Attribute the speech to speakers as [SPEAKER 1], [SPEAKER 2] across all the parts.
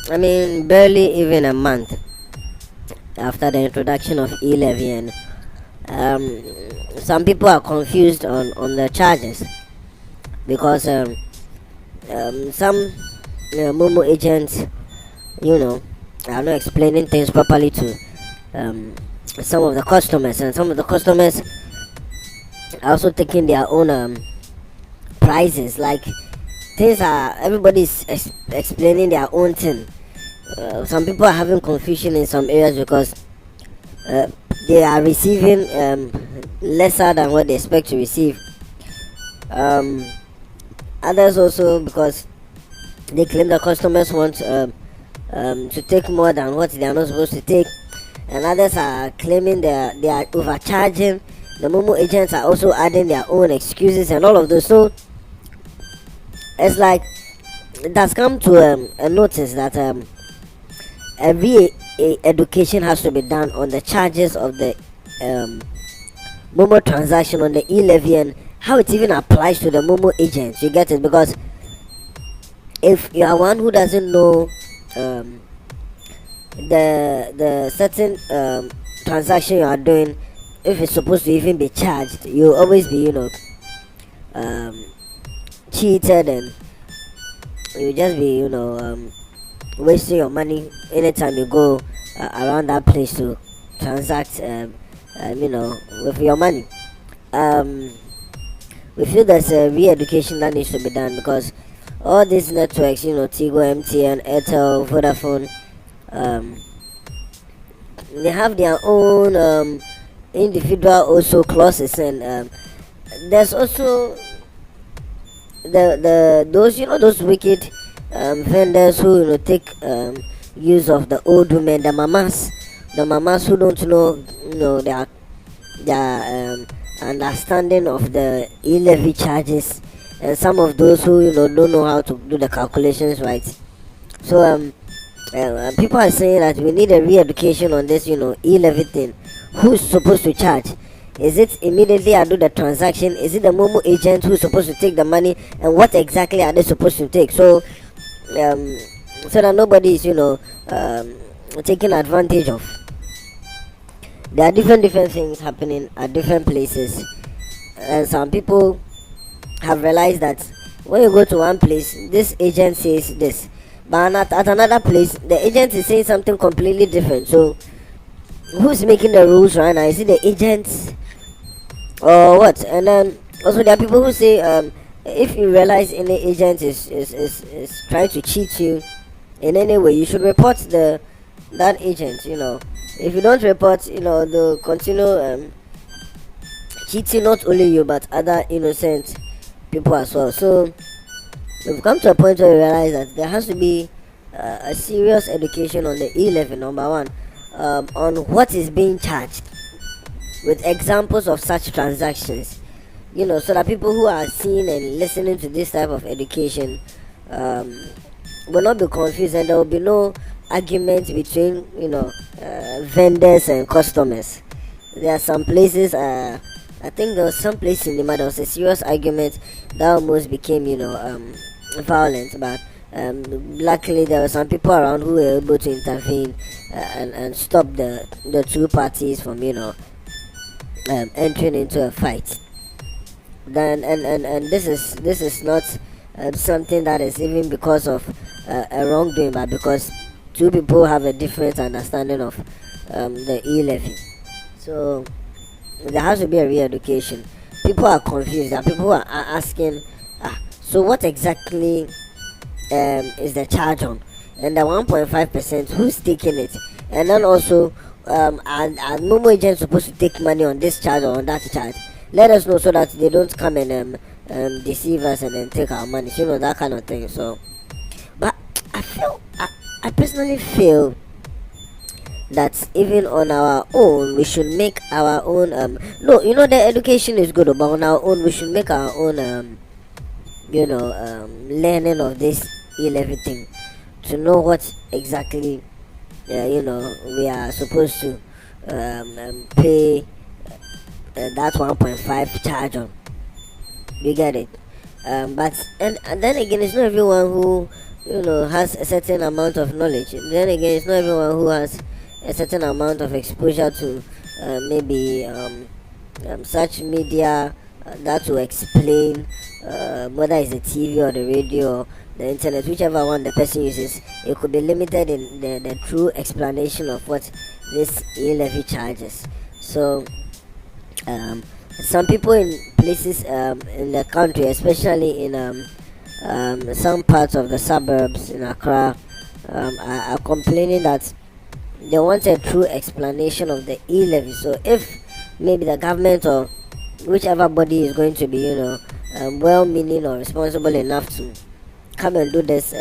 [SPEAKER 1] I mean, barely even a month after the introduction of e-levy, and um, some people are confused on the charges because some momo agents, you know, are not explaining things properly to some of the customers, and some of the customers are also taking their own prices. Like, things are, everybody's explaining their own thing. Some people are having confusion in some areas because uh, they are receiving lesser than what they expect to receive. Um, Others also because they claim the customers want to take more than what they are not supposed to take, and others are claiming they are overcharging. The Momo agents are also adding their own excuses and all of those. So it's like it has come to a notice that education has to be done on the charges of the um, Momo transaction on the e-levy, and how it even applies to the Momo agents. You get it? Because if you are one who doesn't know um, the certain transaction you are doing, if it's supposed to even be charged, you'll always be, um, cheated, and you just be, wasting your money anytime you go around that place to transact, with your money. Um, we feel there's a re-education that needs to be done because all these networks, Tigo, MTN, Airtel, Vodafone, um, they have their own individual also clauses, and there's also the those those wicked vendors who take use of the old women, the mamas who don't know their understanding of the e-levy charges, and some of those who don't know how to do the calculations right. So people are saying that we need a re-education on this e-levy thing. Who's supposed to charge? Is it immediately I do the transaction? Is it the Momo agent who's supposed to take the money? And what exactly are they supposed to take? So so that nobody is taken advantage of. There are different things happening at different places, and some people have realized that when you go to one place, this agent says this, but at another place the agent is saying something completely different. So who's making the rules right now? Is it the agents or what? And then also there are people who say if you realize any agent is trying to cheat you in any way, you should report that agent. If you don't report, they'll continue cheating not only you but other innocent people as well. So we've come to a point where we realize that there has to be a serious education on the e-levy, number one, on what is being charged, with examples of such transactions, so that people who are seeing and listening to this type of education will not be confused, and there will be no argument between vendors and customers. There are some places, I think there was some place in Lima, there was a serious argument that almost became violent, but luckily there were some people around who were able to intervene and stop the two parties from entering into a fight. Then and this is not something that is even because of a wrongdoing, but because two people have a different understanding of the e-levy. So there has to be a re-education. People are confused. There are people who are asking, so what exactly is the charge on? And the 1.5%, who's taking it? And then also, are Momo agents supposed to take money on this charge or on that charge? Let us know so that they don't come and deceive us and then take our money. That kind of thing. So, but I personally feel that even on our own we should make our own no, the education is good, but on our own we should make our own learning of this e-levy thing, to know what exactly we are supposed to pay that 1.5 charge on. You get it? But and then again, it's not everyone who has a certain amount of knowledge. Then again, it's not everyone who has a certain amount of exposure to maybe such media that will explain whether it's the TV or the radio or the internet, whichever one the person uses. It could be limited in the true explanation of what this e-levy charges. So some people in places in the country, especially in some parts of the suburbs in Accra, are complaining that they want a true explanation of the e-levy. So if maybe the government or whichever body is going to be, well-meaning or responsible enough to come and do this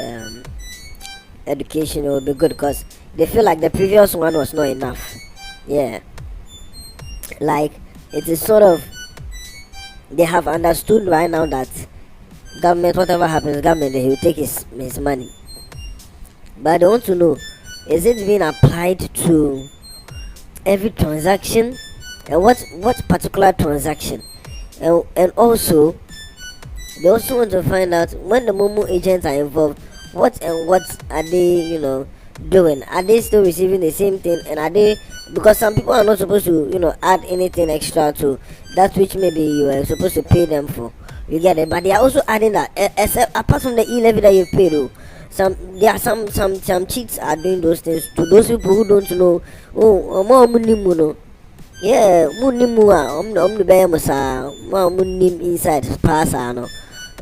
[SPEAKER 1] education, it will be good, because they feel like the previous one was not enough. Yeah, like it is sort of, they have understood right now that government, whatever happens, government, he will take his money. But I want to know, is it being applied to every transaction, and what particular transaction? And also, they also want to find out, when the momo agents are involved, what are they doing? Are they still receiving the same thing? And are they, because some people are not supposed to add anything extra to that which maybe you are supposed to pay them for, you get it? But they are also adding that, except apart from the e-levy that you've paid. There are some cheats are doing those things to those people who don't know. Oh, more munimu, yeah, munimu, the bemusa, more munim inside pass, no.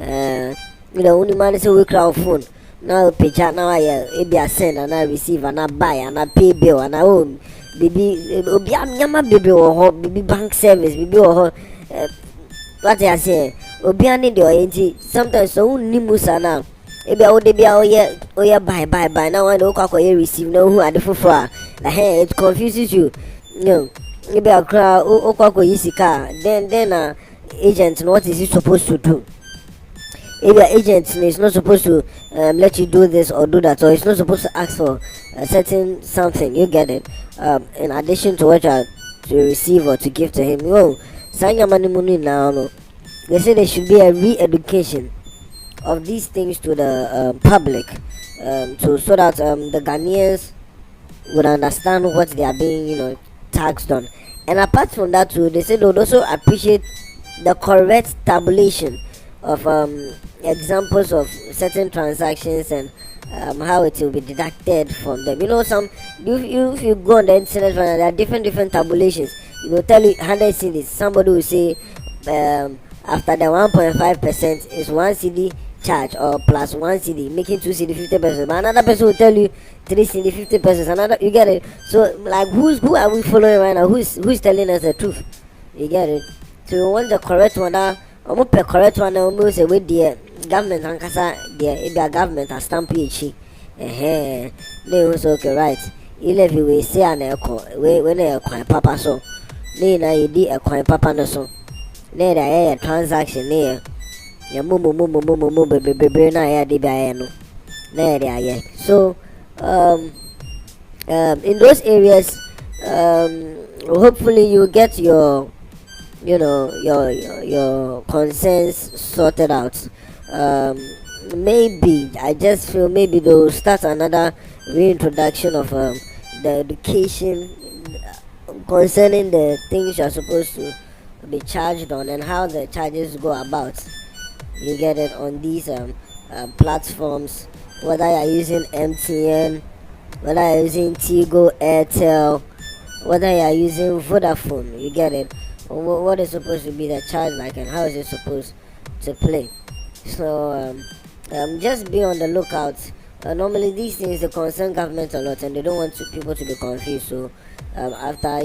[SPEAKER 1] Only man is a crowd phone. Now page out, now I be a send and I receive and I buy and I pay bill and I own baby yama baby or baby bank service baby or what I say obiani de oyenji sometimes so nimusa now ebi a wode bia oye buy now when okwa receive no who are the for like hey, it confuses you. Ebi a crowd okwa yisika then agent, what is he supposed to do? If your agent is not supposed to let you do this or do that, or it's not supposed to ask for a certain something, you get it, in addition to what you are to receive or to give to him. Now, they say there should be a re-education of these things to the public, so that the Ghanaians would understand what they are being taxed on. And apart from that too, they say they would also appreciate the correct tabulation of examples of certain transactions and how it will be deducted from them. If you go on the internet, there are different tabulations. It will tell you 100 cedis. Somebody will say after the 1.5% is 1 cedi charge, or plus 1 cedi, making 2 cedi 50%. But another person will tell you 3 cedi 50%. Another, you get it? So like who are we following right now? Who's telling us the truth? You get it? So we want the correct one. Almost the correct one. Almost say with the government and kasa the government has stamped PhD. They also okay, right? e-levy we say an echo when a coin papa so. Nay na you did a coin papa no so. Nay a transaction near. Ya mumu baby na ya di ba no. Nay there. So in those areas, hopefully you get your concerns sorted out. Maybe I just feel maybe they'll start another reintroduction of the education concerning the things you're supposed to be charged on and how the charges go about. You get it on these platforms, whether you're using MTN, whether you're using Tigo, Airtel, whether you're using Vodafone. You get it? What is supposed to be the charge like, and how is it supposed to play? So just be on the lookout. Normally these things they concern government a lot, and they don't want people to be confused. So after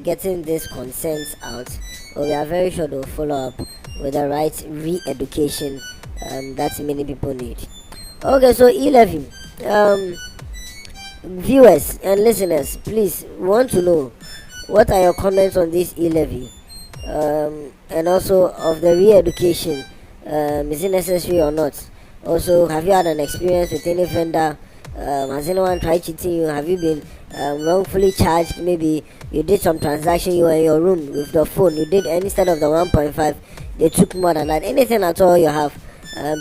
[SPEAKER 1] getting these concerns out, we are very sure they'll follow up with the right re-education that many people need. Okay, so e-levy, viewers and listeners, please, we want to know, what are your comments on this e-levy, and also of the re-education? Is it necessary or not? Also, have you had an experience with any vendor? Has anyone tried cheating you? Have you been wrongfully charged? Maybe you did some transaction, you were in your room with the phone, you did, and instead of the 1.5 they took more than that. Anything at all you have,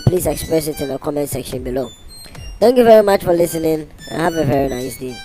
[SPEAKER 1] please express it in the comment section below. Thank you very much for listening and have a very nice day.